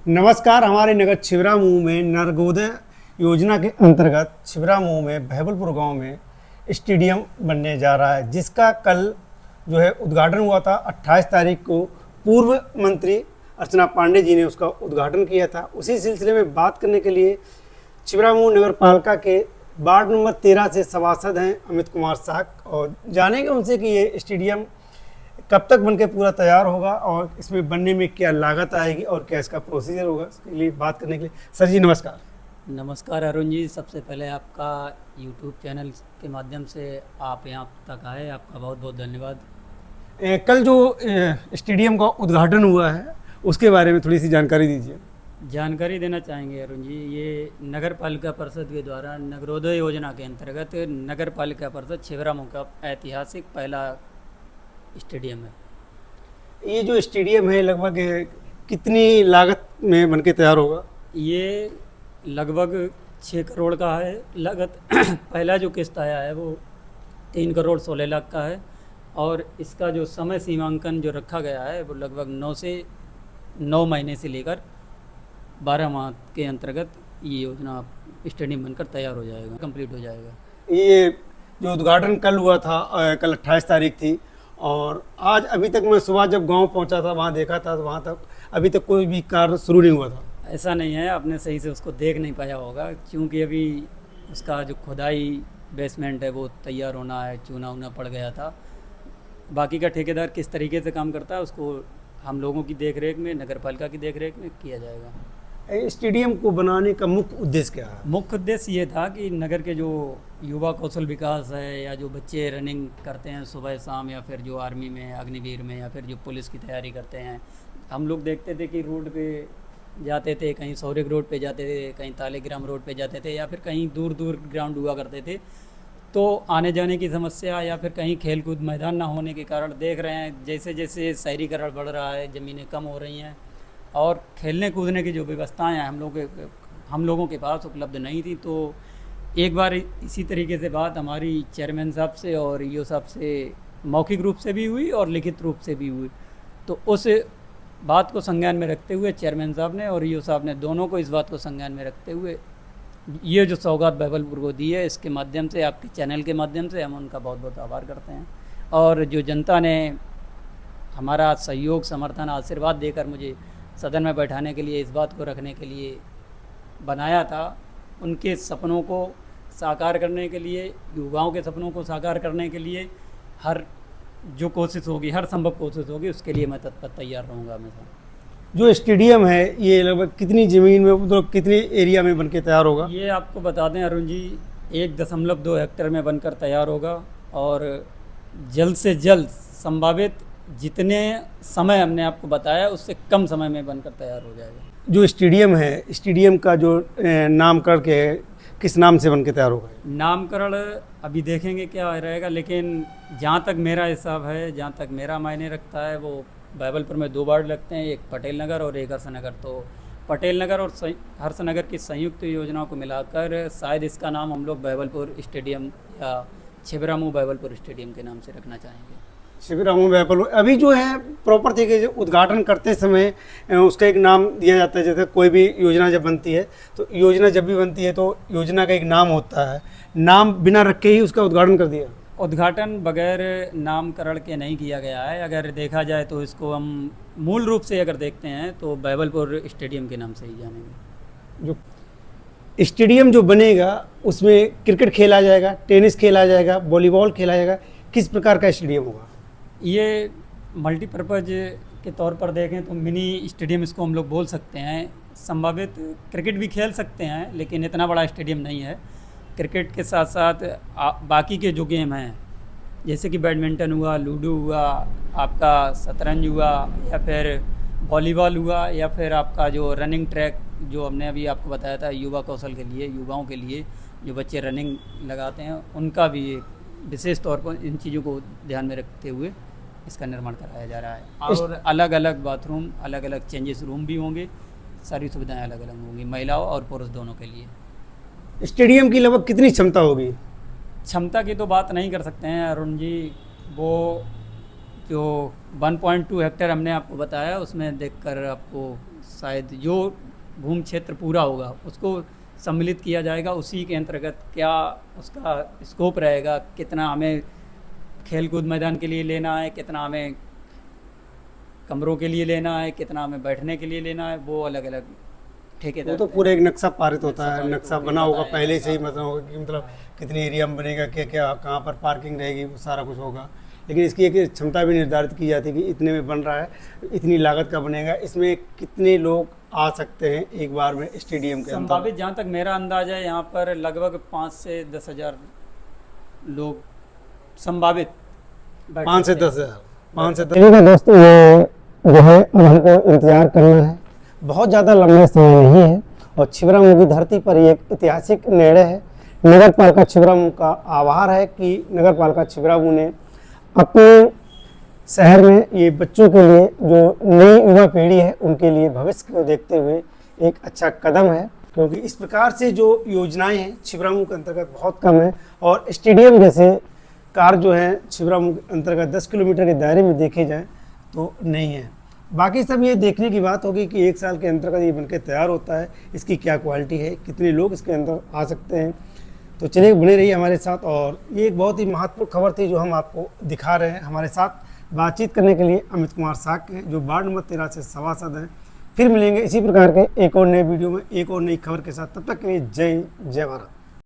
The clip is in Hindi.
नमस्कार। हमारे नगर छिबरामऊ में नर्मदोय योजना के अंतर्गत छिबरामऊ में बहबलपुर गांव में स्टेडियम बनने जा रहा है, जिसका कल जो है उद्घाटन हुआ था। 28 तारीख को पूर्व मंत्री अर्चना पांडे जी ने उसका उद्घाटन किया था। उसी सिलसिले में बात करने के लिए छिबरामऊ नगर पालिका के वार्ड नंबर 13 से सभासद हैं अमित कुमार साख, और जानेंगे उनसे कि ये स्टेडियम कब तक बनके पूरा तैयार होगा और इसमें बनने में क्या लागत आएगी और क्या इसका प्रोसीजर होगा। इसके लिए बात करने के लिए सर जी नमस्कार। नमस्कार अरुण जी, सबसे पहले आपका यूट्यूब चैनल के माध्यम से आप यहाँ तक आए, आपका बहुत बहुत धन्यवाद। कल जो स्टेडियम का उद्घाटन हुआ है उसके बारे में थोड़ी सी जानकारी दीजिए। जानकारी देना चाहेंगे अरुण जी, ये नगर पालिका परिषद के द्वारा नगरोदय योजना के अंतर्गत नगर पालिका परिषद छिबरामऊ का ऐतिहासिक पहला स्टेडियम है। ये जो स्टेडियम है लगभग कितनी लागत में बनके तैयार होगा? ये लगभग 6 करोड़ का है लागत। पहला जो किस्त आया है वो 3 करोड़ 16 लाख का है, और इसका जो समय सीमांकन जो रखा गया है वो लगभग 9 महीने से लेकर 12 माह के अंतर्गत ये योजना स्टेडियम बनकर तैयार हो जाएगा, कंप्लीट हो जाएगा। ये जो उद्घाटन कल हुआ था, कल 28 तारीख थी, और आज अभी तक मैं सुबह जब गांव पहुंचा था वहां देखा था, तो वहां तक अभी तक कोई भी कार्य शुरू नहीं हुआ था। ऐसा नहीं है, आपने सही से उसको देख नहीं पाया होगा, क्योंकि अभी उसका जो खुदाई बेसमेंट है वो तैयार होना है, चूना ऊना पड़ गया था। बाकी का ठेकेदार किस तरीके से काम करता है उसको हम लोगों की देख रेख में, नगर पालिका की देख रेख में किया जाएगा। स्टेडियम को बनाने का मुख्य उद्देश्य क्या है? मुख्य उद्देश्य ये था कि नगर के जो युवा कौशल विकास है, या जो बच्चे रनिंग करते हैं सुबह शाम, या फिर जो आर्मी में, अग्निवीर में, या फिर जो पुलिस की तैयारी करते हैं, हम लोग देखते थे कि रोड पे जाते थे, कहीं सौरिक रोड पे जाते थे, कहीं तालेग्राम रोड पे जाते थे, या फिर कहीं दूर दूर ग्राउंड हुआ करते थे, तो आने जाने की समस्या, या फिर कहीं खेलकूद मैदान ना होने के कारण देख रहे हैं जैसे जैसे शहरीकरण बढ़ रहा है, ज़मीनें कम हो रही हैं, और खेलने कूदने की जो व्यवस्थाएं हैं हम लोगों के पास उपलब्ध नहीं थी। तो एक बार इसी तरीके से बात हमारी चेयरमैन साहब से और ईओ साहब से मौखिक रूप से भी हुई और लिखित रूप से भी हुई। तो उस बात को संज्ञान में रखते हुए चेयरमैन साहब ने और ईओ साहब ने दोनों को इस बात को संज्ञान में रखते हुए ये जो सौगात बहबलपुर को दी है, इसके माध्यम से, आपके चैनल के माध्यम से हम उनका बहुत बहुत आभार करते हैं। और जो जनता ने हमारा सहयोग, समर्थन, आशीर्वाद देकर मुझे सदन में बैठाने के लिए, इस बात को रखने के लिए बनाया था, उनके सपनों को साकार करने के लिए, युवाओं के सपनों को साकार करने के लिए हर जो कोशिश होगी, हर संभव कोशिश होगी, उसके लिए मैं तत्पर तैयार रहूँगा हमेशा। जो स्टेडियम है ये लगभग कितनी ज़मीन में, मतलब कितनी एरिया में बनके तैयार होगा? ये आपको बता दें अरुण जी, 1.2 हेक्टेयर में बनकर तैयार होगा, और जल्द से जल्द संभावित जितने समय हमने आपको बताया उससे कम समय में बनकर तैयार हो जाएगा। जो स्टेडियम है, स्टेडियम का जो नामकरण के है, किस नाम से बनके तैयार होगा? नामकरण अभी देखेंगे क्या रहेगा, लेकिन जहाँ तक मेरा हिसाब है, जहाँ तक मेरा मायने रखता है, वो बहबलपुर में 2 वार्ड लगते हैं, एक पटेल नगर और एक हर्षनगर। तो पटेल नगर और हर्षनगर की संयुक्त योजनाओं को मिलाकर शायद इसका नाम हम लोग बहबलपुर स्टेडियम या छिबरामऊ बहबलपुर स्टेडियम के नाम से रखना चाहेंगे। छिबरामऊ बहबलपुर अभी जो है प्रॉपर तरीके से उद्घाटन करते समय उसका एक नाम दिया जाता है। जैसे कोई भी योजना जब बनती है, तो योजना जब भी बनती है तो योजना का एक नाम होता है, नाम बिना रखे ही उसका उद्घाटन कर दिया। उद्घाटन बगैर नामकरण के नहीं किया गया है। अगर देखा जाए तो इसको हम मूल रूप से अगर देखते हैं तो बहबलपुर स्टेडियम के नाम से ही जानेंगे। जो स्टेडियम जो बनेगा उसमें क्रिकेट खेला जाएगा, टेनिस खेला जाएगा, वॉलीबॉल खेला जाएगा, किस प्रकार का स्टेडियम होगा? ये मल्टीपर्पज़ के तौर पर देखें तो मिनी स्टेडियम इसको हम लोग बोल सकते हैं। संभावित क्रिकेट भी खेल सकते हैं, लेकिन इतना बड़ा स्टेडियम नहीं है। क्रिकेट के साथ साथ बाकी के जो गेम हैं, जैसे कि बैडमिंटन हुआ, लूडो हुआ, आपका शतरंज हुआ, या फिर वॉलीबॉल हुआ, या फिर आपका जो रनिंग ट्रैक जो हमने अभी आपको बताया था युवा कौशल के लिए, युवाओं के लिए जो बच्चे रनिंग लगाते हैं, उनका भी विशेष तौर पर इन चीज़ों को ध्यान में रखते हुए इसका निर्माण कराया जा रहा है। और अलग अलग बाथरूम, अलग अलग चेंजेस रूम भी होंगे, सारी सुविधाएं अलग अलग होंगी महिलाओं और पुरुष दोनों के लिए। स्टेडियम की लगभग कितनी क्षमता होगी? क्षमता की तो बात नहीं कर सकते हैं अरुण जी, वो जो 1.2 हेक्टेयर हमने आपको बताया उसमें देखकर आपको शायद जो भूमि क्षेत्र पूरा होगा उसको सम्मिलित किया जाएगा, उसी के अंतर्गत क्या उसका स्कोप रहेगा, कितना हमें खेलकूद मैदान के लिए लेना है, कितना हमें कमरों के लिए लेना है, कितना हमें बैठने के लिए लेना है, वो अलग अलग वो ठेकेदार तो पूरे एक नक्शा पारित होता है, नक्शा बना होगा पहले से ही, मतलब होगा कि मतलब कितनी एरिया में बनेगा, क्या क्या कहाँ पर पार्किंग रहेगी, वो सारा कुछ होगा। लेकिन इसकी एक क्षमता भी निर्धारित की जाती है कि इतने में बन रहा है, इतनी लागत का बनेगा, इसमें कितने लोग आ सकते हैं एक बार में स्टेडियम के अंदर। संभावित जहाँ तक मेरा अंदाजा है यहाँ पर लगभग 5 से 10 हज़ार लोग संभावित 5 से 10 हज़ार, 5 से 10। ठीक है दोस्तों, ये जो है अब हमको इंतजार करना है, बहुत ज़्यादा लंबा समय नहीं है। और छिबरामऊ की धरती पर ये एक ऐतिहासिक निर्णय है। नगर पालिका छिबरामऊ का आभार है कि नगर पालिका छिबरामऊ ने अपने शहर में ये बच्चों के लिए, जो नई युवा पीढ़ी है उनके लिए भविष्य को देखते हुए एक अच्छा कदम है, क्योंकि इस प्रकार से जो योजनाएं हैं छिबरामऊ के अंतर्गत बहुत कम है। और स्टेडियम जैसे कार्य जो है छिबरामऊ के अंतर्गत 10 किलोमीटर के दायरे में देखे जाएँ तो नहीं है। बाकी सब ये देखने की बात होगी कि 1 साल के अंतर्गत ये बनके तैयार होता है, इसकी क्या क्वालिटी है, कितने लोग इसके अंदर आ सकते हैं। तो चलिए बने रहिए हमारे साथ। और ये एक बहुत ही महत्वपूर्ण खबर थी जो हम आपको दिखा रहे हैं। हमारे साथ बातचीत करने के लिए अमित कुमार साक हैं, जो वार्ड नंबर 13 से सभासद हैं। फिर मिलेंगे इसी प्रकार के एक और नए वीडियो में एक और नई खबर के साथ। तब तक के लिए जय हिंद, जय भारत।